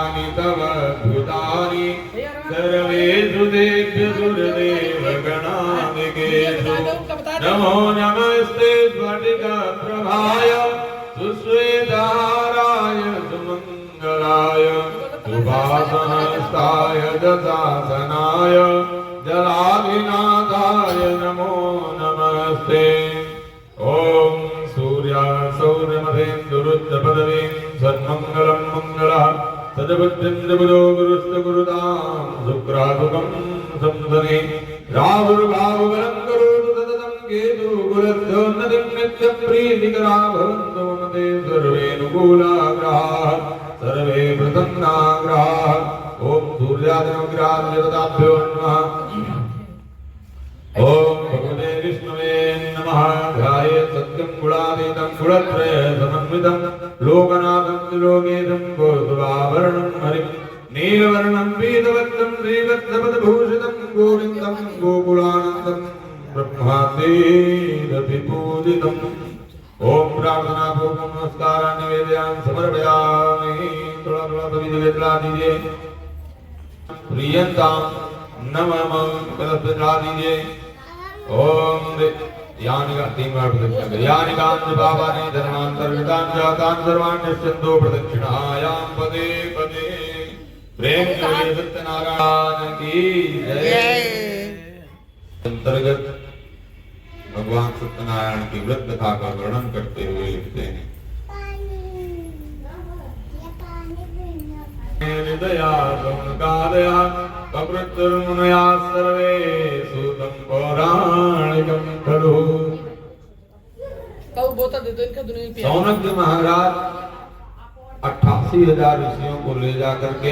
यानि तव भूतानि सर्वेषु देभ्यसु देवगणादिकेषु नमो नमस्ते स्फटिकप्रभाय सुश्वेताराय सुमङ्गलाय सुभासहस्ताय दशासनाय जलाभिनाथाय नमो नमस्ते। ओम सूर्यासौर्यमधेन्दुरुद्रपदवीं सन्मङ्गलं मङ्गलः सदबुद्धिं सद्बुधो गुरुस्तु गुरुतां शुक्रादुकं संसदे राहुर्भावबलं करोतु सततं केतुगुरुर्धोन्नतिं नित्यप्रीतिकरा भवन्तु मम ते सर्वेऽनुकूलाग्रहाः सर्वे प्रसन्नाग्रहाः। ओम सूर्यादिनवग्रहाभ्यो नमः। ओम भगवते विष्णवे नमः। ध्यायेत् सत्यं गुणातीतं गुणत्रय समन्वितं लोकनाथं त्रिलोकेशं गोसुराभरणं हरिं नीलवर्णं पीतवस्त्रं श्रीवत्सपदभूषितं गोविन्दं गोकुलानन्दं ब्रह्मादीरपि पूजितम्। ओम प्रार्थना पूर्वक नमस्कार निवेदयामि समर्पयामि। थोड़ा थोड़ा सभी जगह चला दीजिए। प्रियंतां नमः कलश चला दीजिए। ओम यानिका तीन बार प्रदक्षिण करें। यानिकांच पापानि धर्मांतर्गतांच तान् सर्वान् निश्चिन्तो प्रदक्षिणायां पदे पदे। प्रेम से सत्यनारायण की जय। अंतर्गत भगवान सत्यनारायण की व्रत कथा का वर्णन करते हुए लिखते हैं। हृदया गौणकादया पकृतुर्मुनया सर्वे सूतं पौराणिकं खलु। सौनक महाराज 88,000 ऋषियों को ले जाकर के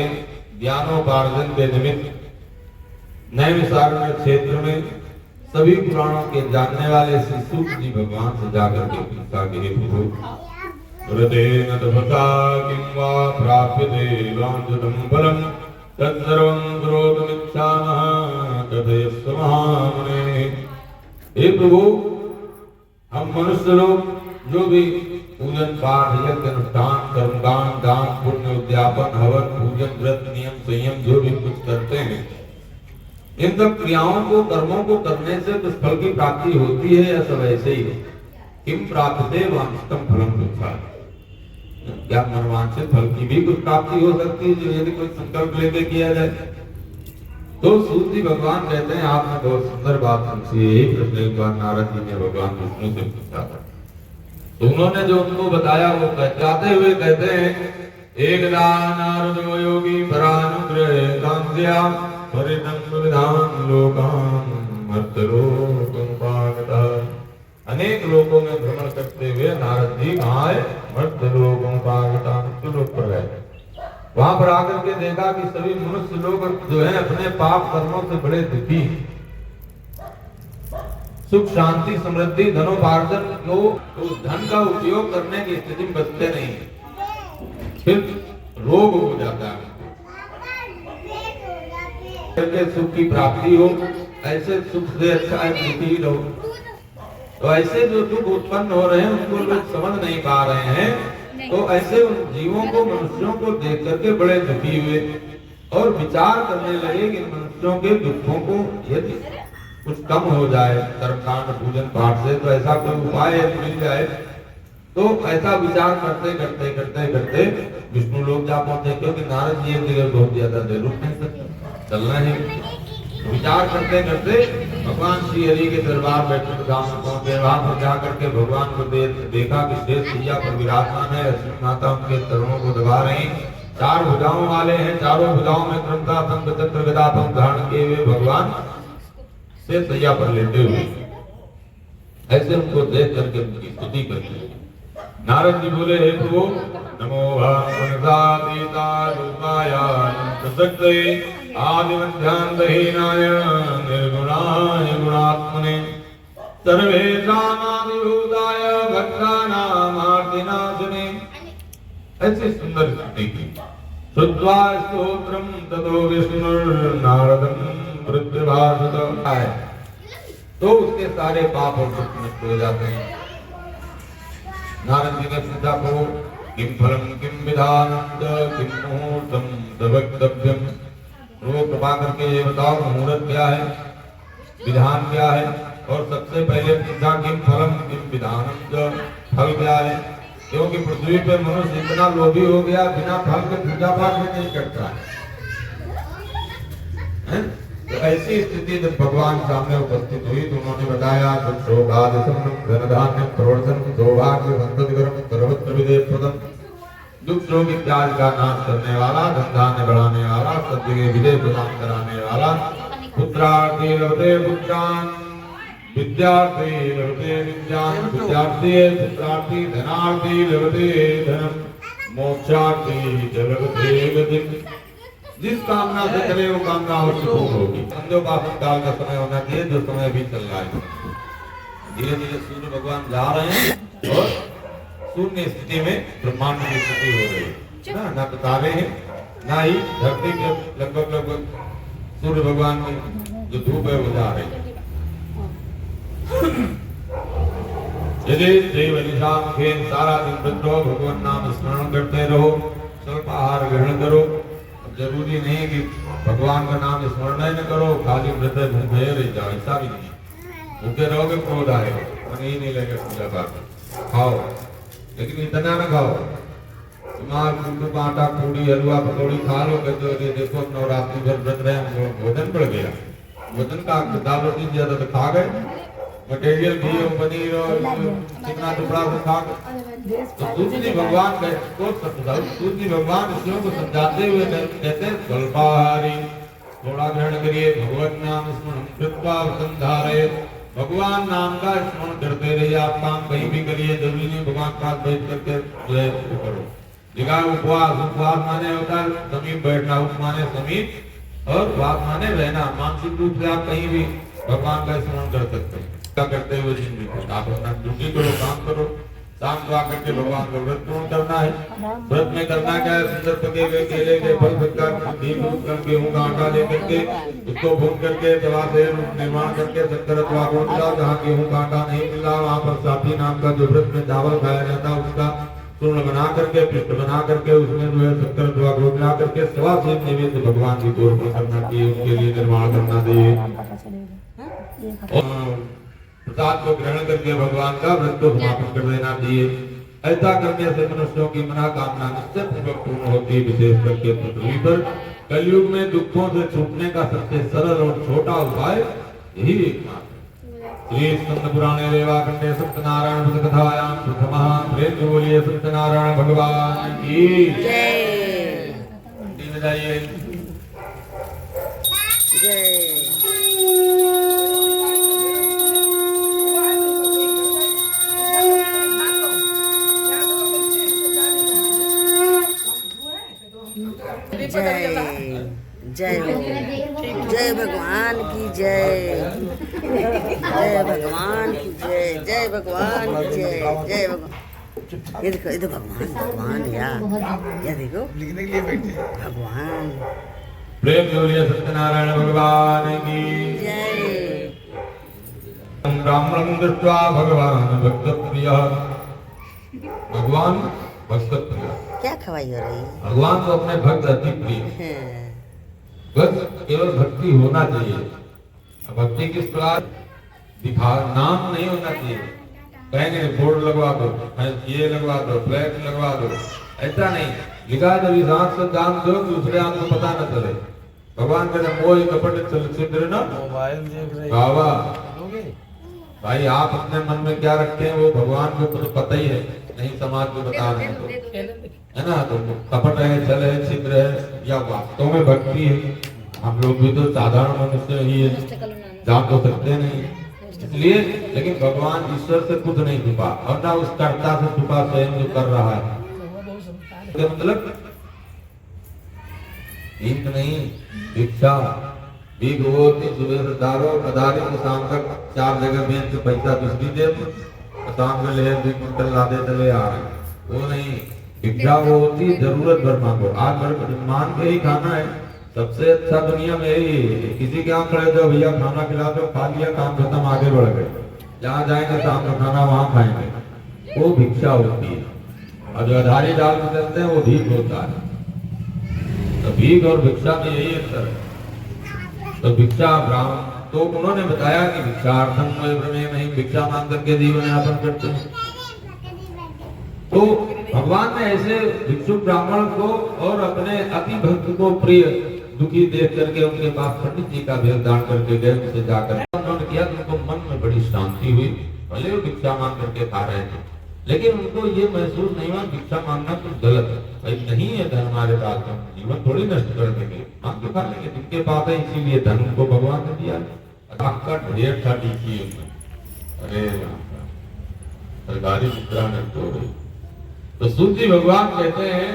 ज्ञानोपार्जन के निमित्त नैमिषारण्य क्षेत्र में सभी पुराणों के जानने वाले श्री सूत जी भगवान से जाकर के पूछा कि हे प्रभु हृदयेन तपसा किं वा प्राप्यते वाञ्छितं फलं तत्सर्वं करोतुमिच्छामः कथयस्व महामुने। हे प्रभु हम मनुष्य लोग जो भी पूजन पाठ यज्ञ अनुष्ठान कर्मकांड दान पुण्य उद्यापन हवन पूजन व्रत नियम संयम जो भी कुछ करते हैं इन सब क्रियाओं को कर्मों को करने से कुछ फल की प्राप्ति होती है या सब ऐसे ही है। किम प्राप्यते वांछितं फलं तुच्छा। क्या मनवांछित फल की भी कुछ प्राप्ति हो सकती है जो यदि कोई संकल्प लेके किया जाए। तो सूत जी भगवान कहते हैं आपने बहुत सुंदर बात पूछी। यही प्रश्न एक बार नारद जी ने भगवान विष्णु से पूछा था तो उन्होंने जो उनको बताया वो कहते हुए कहते हैं एकदा नारदो योगी परानुग्रह कांस्या परिणम विधान लोकान मर्त्यलोकमुपागतः। अनेक लोगों में भ्रमण करते हुए नारद जी कहाँ है? मर्त्यलोकमुपागतः, मृत्युलोक पर गए। वहां पर आकर के देखा कि सभी मनुष्य लोग जो है अपने पाप कर्मों से बड़े दुखी, सुख शांति समृद्धि धनोपार्जन को तो धन का उपयोग करने की स्थिति में बचते नहीं, फिर रोग हो जाता है। करके सुख की प्राप्ति हो, ऐसे सुख से अच्छा है दुखी रहो। तो ऐसे जो दुख उत्पन्न हो रहे हैं उनको लोग समझ नहीं पा रहे हैं। तो ऐसे उन जीवों को मनुष्यों को देख करके बड़े दुखी हुए और विचार करने लगे कि मनुष्यों के दुखों को यदि कुछ कम हो जाए कर्मकांड पूजन पाठ से तो ऐसा कोई उपाय मिल जाए। तो ऐसा विचार करते करते करते करते विष्णु लोग जा पहुंचे क्योंकि नारद जी एक जगह बहुत ज्यादा देर रुक नहीं सकते, चलना है। विचार करते करते भगवान श्री हरि के दरबार बैठे धाम पहुंचे। वहां पर जाकर के भगवान को देखा कि शेष सैया पर विराजमान है। लक्ष्मी माता उनके चरणों को दबा रही। 4 भुजाओं वाले हैं, चारों भुजाओं में क्रमशः शंख चक्र गदा पद्म धारण किए हुए भगवान शेष सैया पर लेटे हुए ऐसे उनको देख करके उनकी स्तुति करते हैं। नारद जी बोले हे प्रभु नमो भगवतातीतारूपाय प्रसक्ते आदिमध्यान्तहीनाय निर्गुणाय गुणात्मने सर्वेषामादिभूताय भक्तानामार्तिनाशने। ऐसी सुंदर स्तुति की। श्रुत्वा स्तोत्रं ततो विष्णुर्नारदं प्रत्यभाषत है तो उसके सारे पाप और दुख नष्ट हो जाते हैं। नारद जी ने पूछा प्रभु किम फलम किम विधानं किम मुहूर्तम वक्तव्यम। वो कृपा करके ये बताओ मुहूर्त क्या है, विधान क्या है, और सबसे पहले पूछा किम फलम किम विधानम, जो फल क्या है, क्योंकि पृथ्वी पे मनुष्य इतना लोभी हो गया बिना फल के पूजा पाठ भी नहीं करता है? तो ऐसी स्थिति जब भगवान सामने उपस्थित हुई तो उन्होंने बताया धनधान्य प्रवर्धन सौभाग्य संततिकरम सर्वत्र विदेह प्रदम, दुख शोक इत्यादि का नाश करने वाला, धनधान्य बढ़ाने वाला, सब जगह विदेह प्रदान कराने वाला, पुत्रार्थी लभते पुत्रान, विद्यार्थी लभते विद्यान, विद्यार्थी पुत्रार्थी धनार्थी लभते धनम, मोक्षार्थी च लभते गतिम। जिस कामना से चले वो कामना अवश्य पूर्ण होगी। संध्योपासन काल का समय होना चाहिए, जो समय भी चल रहा है। धीरे धीरे सूर्य भगवान जा रहे हैं और शून्य स्थिति में ब्रह्मांड की स्थिति हो रही है ना, तारे हैं ना ही धरती के लगभग सूर्य भगवान की जो धूप है वो जा रही है। यदि देव निशाम खेल सारा दिन वृद्धो भगवान नाम स्मरण करते रहो, स्वल्प आहार ग्रहण करो। जरूरी नहीं कि भगवान का नाम स्मरण ही न करो, खाली वृद्ध भूखे रह जाओ, ऐसा भी नहीं। भूखे रहोगे क्रोध आएगा, मन ही नहीं लगेगा पूजा पाठ। खाओ लेकिन इतना न खाओ, तुम्हारा आटा पूड़ी हलवा पकौड़ी खा लो, कहते देखो नवरात्रि भर व्रत रहे, भोजन बढ़ गया। भोजन का दाल रोटी ज्यादा तो खा गए, मटेरियल घी और पनीर और चिकना टुकड़ा को खा गए। तो दूसरी भगवान दूसरी भगवान ऋषियों को समझाते हुए कहते स्वल्पाहारी, थोड़ा ग्रहण करिए, भगवत नाम स्मरण कृत्वा वसंधारे, भगवान नाम का स्मरण करते रहिए। आप काम कहीं भी करिए, जरूरी नहीं भगवान के पास बैठ करके करो। लिखा उपवास माने होता है समीप बैठना, उप माने समीप और वास माने रहना। मानसिक रूप से आप कहीं भी भगवान का स्मरण कर सकते हैं। करते हुए आप अपना ड्यूटी करो, काम करो, शाम को आकर के भगवान का व्रत पूर्ण करना है। व्रत में करना क्या है, सुंदर पके हुए केले के फल गेहूं का आटा लेकर के उसको भून करके दवा से निर्माण करके शक्कर अथवा गुड़ मिलाओ। जहाँ गेहूं का आटा नहीं मिल रहा वहाँ पर साथी नाम का जो व्रत में चावल खाया जाता है उसका चूर्ण बना करके पिष्ट बना करके उसमें जो है शक्कर अथवा गुड़ मिला करके सवा से नैवेद्य भगवान की तौर पर करना चाहिए, उसके लिए निर्माण करना चाहिए। प्रसाद को ग्रहण करके भगवान का व्रत को समापन कर देना चाहिए। ऐसा करने से मनुष्यों की मनोकामना निश्चय पूर्वक पूर्ण होती है। विशेष करके पृथ्वी पर कलयुग में दुखों से छूटने का सबसे सरल और छोटा उपाय यही एकमात्र। श्री स्कंद पुराणे रेवाखंडे सत्यनारायण व्रत कथायां प्रथमः प्रेम बोलिए सत्यनारायण भगवान की जय। जय जय जय भगवान की जय, जय भगवान की जय, जय भगवान की जय, जय भगवान। ये देखो, ये तो भगवान भगवान यार, ये देखो लिखने के लिए बैठे भगवान। प्रेम जोड़िए सत्यनारायण भगवान की जय। ब्राह्मणं दृष्ट्वा भगवान भक्त प्रिय, भगवान भक्त प्रिय। क्या खवाई हो रही है? भगवान को अपने भक्त अति प्रिय है। बस केवल भक्ति होना चाहिए। भक्ति किस प्रकार दिखा, नाम नहीं होना चाहिए। कहेंगे बोर्ड लगवा दो, ये लगवा दो, फ्लैग लगवा दो, ऐसा नहीं। लिखा जब इस आंख से दान दो दूसरे आंख को पता न चले। भगवान कहते मोह कपट छिद्र न मोबाइल देख रहे बाबा। भाई आप अपने मन में क्या रखते हैं वो भगवान को तो पता ही है, नहीं समाज को बता रहे हैं है ना। तो कपट है, छल है, छिद्र है या वास्तव में भक्ति है। हम लोग भी तो साधारण मनुष्य ही है, जान तो सकते नहीं इसलिए। लेकिन भगवान ईश्वर से कुछ नहीं छुपा और ना उस कर्ता से छुपा, स्वयं जो कर रहा है। तो मतलब भीख नहीं, भिक्षा भीख होती सुबह से दारो अदारी को शाम तक 4 जगह बेच के पैसा कुछ भी दे, शाम में ले 2 कुंटल ला दे चले आ रहे। वो नहीं, भिक्षा वो होती जरूरत भर मांगो। आज मान के ही खाना है, सबसे अच्छा दुनिया में यही। किसी के यहाँ खड़े दो भैया खाना खिला दो, खा लिया, काम खत्म, आगे बढ़ गए। जहाँ जाएंगे शाम का खाना वहाँ खाएंगे, वो भिक्षा होती है। और जो अधारी डाल के चलते हैं वो भीख होता है। तो भीख और भिक्षा में यही अंतर है। तो भिक्षा ब्राह्मण, तो उन्होंने बताया कि भिक्षार्थम नहीं, भिक्षा मांग करके जीवन यापन करते हैं। तो भगवान ने ऐसे भिक्षुक ब्राह्मण को और अपने अति भक्त को प्रिय दुखी देख करके उनके पास पंडित जी का भेद दान करके गए, उनसे जाकर उन्होंने किया, उनको मन में बड़ी शांति हुई। भले वो भिक्षा मांग करके खा रहे थे, लेकिन उनको ये महसूस नहीं हुआ भिक्षा मांगना कुछ गलत है। भाई नहीं है धन हमारे पास, हम जीवन थोड़ी नष्ट कर देंगे, मांग के खा लेंगे, जिनके पास है इसीलिए धन को भगवान ने दिया। आपका ढेर था डीसी में, अरे सरकारी मुद्रा नष्ट हो गई। तो सूत जी भगवान कहते हैं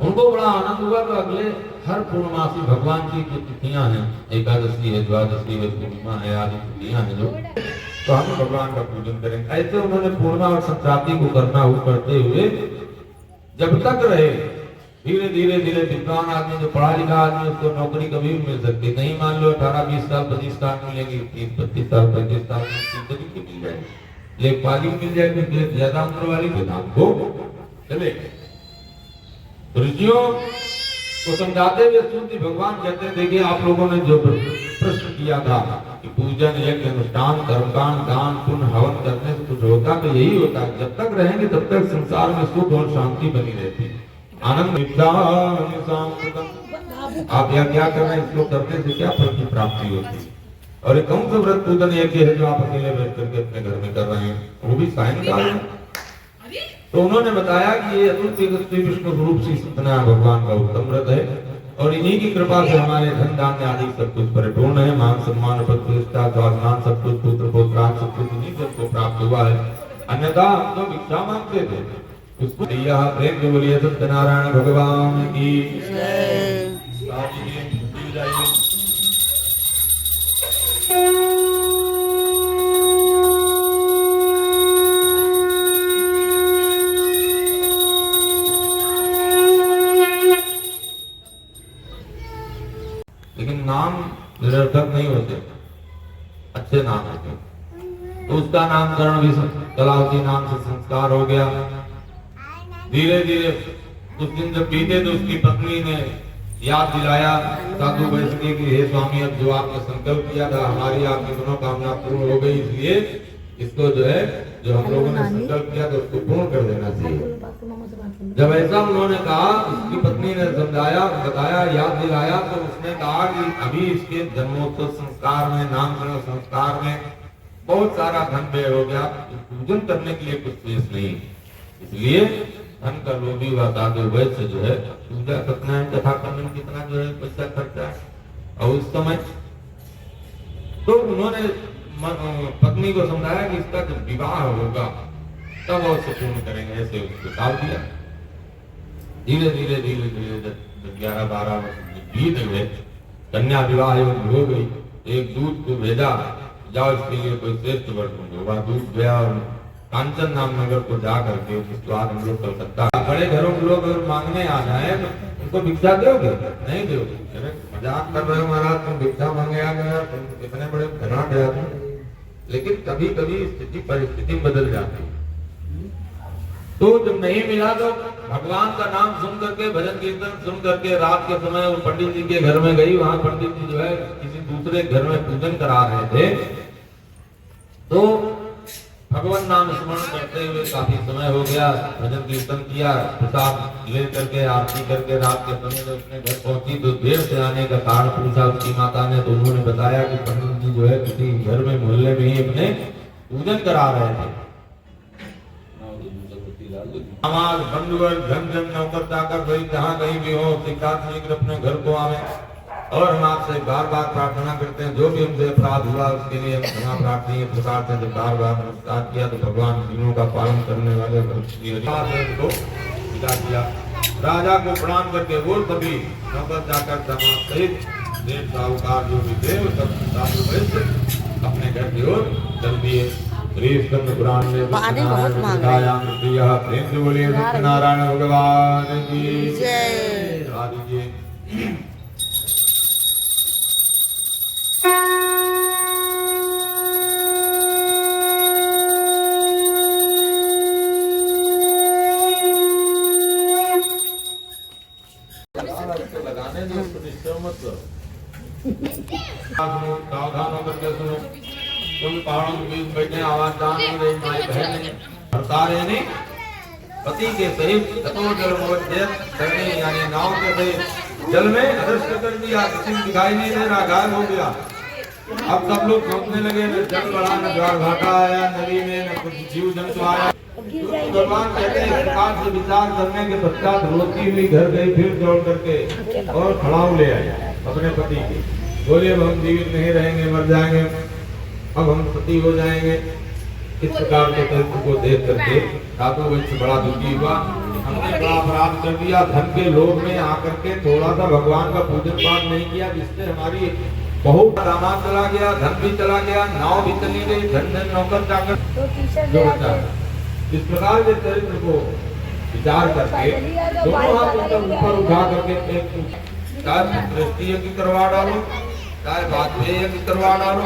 उनको बड़ा आनंद हुआ। तो अगले हर पूर्णमासी भगवान की जो तिथियां हैं, एकादशी है, द्वादशी है, पूर्णिमा है, आदि तिथियां हैं जो, तो हम भगवान का पूजन करेंगे। ऐसे उन्होंने पूर्णिमा और संक्रांति को करते हुए जब तक रहे, धीरे धीरे धीरे विद्वान आदमी, जो पढ़ा लिखा आदमी, उसको नौकरी कभी भी मिल सकती नहीं। मान लो 18-20 साल 25 साल मिलेगी, 30-32 साल 35 साल की मिल जाएगी, लेखपाली मिल जाएगी, ज्यादा उम्र वाली विधान को चले। ऋषियों को समझाते हुए सूत जी भगवान कहते हैं, देखिए आप लोगों ने जो प्रश्न किया था कि पूजन, यज्ञ, अनुष्ठान, कर्मकांड, दान, पुण्य, हवन करने से कुछ होता, तो यही होता है जब तक रहेंगे तब तक संसार में सुख और शांति बनी रहती है, आनंद। आप यहाँ क्या कर रहे हैं, इसको करने से क्या फल की प्राप्ति होती है? और ये कौन सा व्रत पूजन यज्ञ है जो आप अकेले बैठ करके अपने घर में कर रहे हैं, वो भी सायंकाल है। तो उन्होंने बताया कि ये अतुल्य श्री विष्णु स्वरूप श्री सत्यनारायण भगवान का उत्तम व्रत है, और इन्हीं की कृपा से हमारे धन धान्य आदि सब कुछ परिपूर्ण है। मान सम्मान पद प्रतिष्ठा स्वाभिमान सब कुछ, पुत्र पौत्रान सब कुछ इन्हीं सबको प्राप्त हुआ है। अन्यथा हम तो भिक्षा मांगते थे। उसको प्रेम जो बोलिए सत्यनारायण भगवान की जय। लेकिन नाम निरर्थक नहीं होते, अच्छे नाम होते। तो उसका नामकरण भी कलावती नाम से संस्कार हो गया। धीरे धीरे कुछ दिन जब बीते तो उसकी पत्नी ने याद दिलाया साधु वैष्णवी की, हे स्वामी, अब जो आपने संकल्प किया था हमारी आपकी मनोकामना पूर्ण हो गई, इसलिए इसको जो है, जो हम लोगों ने संकल्प किया था उसको पूर्ण कर देना चाहिए। जब ऐसा उन्होंने कहा, उसकी पत्नी ने समझाया, बताया, याद दिलाया, तो उसने कहा कि अभी इसके जन्मोत्सव संस्कार में, नामकरण संस्कार में बहुत सारा धन व्यय हो गया, पूजन करने के लिए कुछ शेष नहीं, इसलिए धन का लोभी व साधु वैश्य जो है पूजा करना है, कथा करने में कितना जो है पैसा खर्चा है। और उस समय तो उन्होंने पत्नी को समझाया कि इसका जब विवाह होगा तब अवश्य पूर्ण करेंगे, ऐसे उसको टाल दिया। धीरे धीरे धीरे धीरे 11-12 वर्ष बीत गए, कन्या विवाह हो गई। एक दूत को भेजा, जाओ इसके लिए कोई श्रेष्ठ वर ढूंढो। वह दूत गया और कांचन नाम नगर को जा करके, जिसको आज हम लोग कलकत्ता, बड़े घरों के लोग अगर मांगने आ जाए तो उनको भिक्षा दोगे? नहीं दोगे। मजाक कर रहे हो महाराज, तुम भिक्षा मांगे आ गया, तुम इतने बड़े घराट गया तुम। लेकिन कभी कभी स्थिति परिस्थिति बदल जाती है। तो जब नहीं मिला तो भगवान का नाम सुन करके, भजन कीर्तन सुन करके रात के समय वो पंडित जी के घर में गई। वहां पंडित जी जो है किसी दूसरे घर में पूजन करा रहे थे, तो भगवान नाम स्मरण करते हुए काफी समय हो गया, भजन कीर्तन किया, प्रसाद ले करके आरती करके रात के समय में अपने घर पहुंची। तो देर से आने का कारण पूछा उसकी माता ने, तो उन्होंने बताया कि पंडित जी जो है किसी घर में मोहल्ले में ही अपने पूजन करा रहे थे। हमारे बंधुवर धन जन नौकर चाकर भाई जहाँ कहीं भी हो, शीघ्र अपने घर को आवे। और हम आपसे बार बार प्रार्थना करते हैं, जो भी हमसे अपराध हुआ उसके लिए हम क्षमा प्रार्थी प्रकार से जब बार बार नमस्कार किया तो भगवान दिनों का पालन करने वाले को विदा किया। राजा को प्रणाम करके वो सभी नौकर चाकर समाज सहित देव साहूकार जो भी थे सब साधु वैश्य अपने घर की ओर चल दिए। स्कंद पुराण में सत्यनारायण भगवान की जय। इसको लगाने दो, उसको डिस्टर्ब मत करो। सावधान होकर के सुनो, तुम पहाड़ों के बीच बैठे आवाज जान नहीं रही, माई बहन नहीं हड़ताल है नहीं, पति के सहित तत्व जल करने यानी नाव के सहित जल में अदृश्य कर दिया, किसी को दिखाई नहीं दे रहा, गायब हो गया। अब सब लोग सोचने लगे न जल बढ़ा, न ज्वार भाटा आया नदी में, न कुछ जीव जंतु आया। भगवान कहते हैं प्रकार से विचार करने के पश्चात रोती हुई घर गई, फिर दौड़ करके और खड़ाऊ ले आए अपने पति की। बोले अब हम जीवित नहीं रहेंगे, मर जाएंगे, अब हम सती हो जाएंगे। इस प्रकार के तत्व को देख करके साधु वंश बड़ा दुखी हुआ, हमने बड़ा अपराध कर दिया, धन के लोभ में आकर के थोड़ा सा भगवान का पूजन पाठ नहीं किया, जिससे हमारी बहुत दामाद चला गया, धन भी चला गया, नाव भी चली गई, धन धन नौकर चाकर जो बचा। इस प्रकार के चरित्र को विचार करके दोनों हाथ ऊपर उठा करके एक चाहे दृष्टि यज्ञ करवा डालो, चाहे वाजपेयी यज्ञ करवा डालो,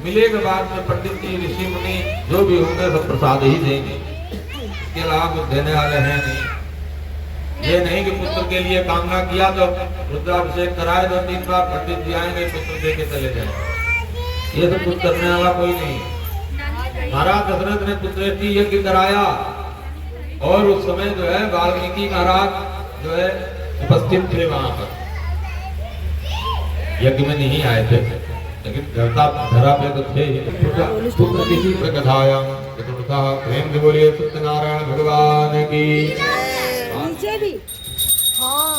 मिले के बाद में पंडित जी ऋषि मुनि जो भी होंगे सब प्रसाद ही देंगे, इसके अलावा कुछ देने वाले हैं नहीं। ये नहीं कि पुत्र के लिए कामना किया तो रुद्राभिषेक कराए 2-3 बार, पंडित जी आएंगे पुत्र दे के चले जाए, ये सब कुछ करने वाला कोई नहीं। महाराज दशरथ ने पुत्रेष्टि यज्ञ कराया और उस समय जो है वाल्मीकि महाराज जो है उपस्थित थे वहां पर, यज्ञ में नहीं आए थे लेकिन धरा पे तो थे। पुत्र किसी प्रकथाया चतुर्था प्रेम से बोलिए सत्यनारायण भगवान की। नीचे भी हाँ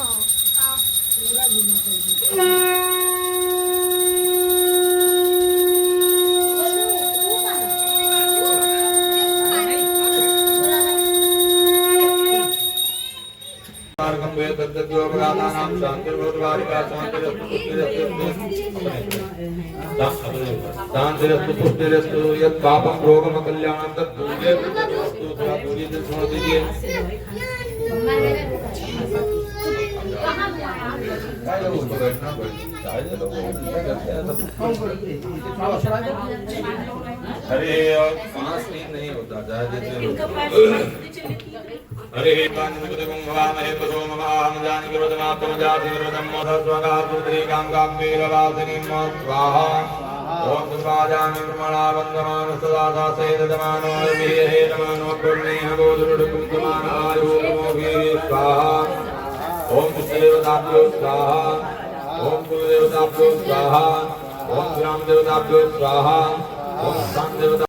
शांतिरस्तु पुष्टिरस्तु यत् पापं रोगम कल्याणं तत् भूयस्तु थोड़ा दूरी से छोड़ दीजिए। अरे सांस नहीं होता अरे कांचनकुतुकं भवामहे पशोमवाहं जानकीवदनात्मजाति विरदं मधस्वगात्रुद्री काङ्काम्बीरवासिनीं स्वाहा। ओम स्वाजामि ब्रह्मणा वन्दमान सदा दासेदमानो विहे नमो ब्रह्मेण गोदुरुकुन्तमानायो नमो स्वाहा। ओम कुलदेवताभ्यो स्वाहा, ओम कुलदेवताभ्यो स्वाहा, ओम ग्रामदेवताभ्यो स्वाहा, ओम शांतिदेवता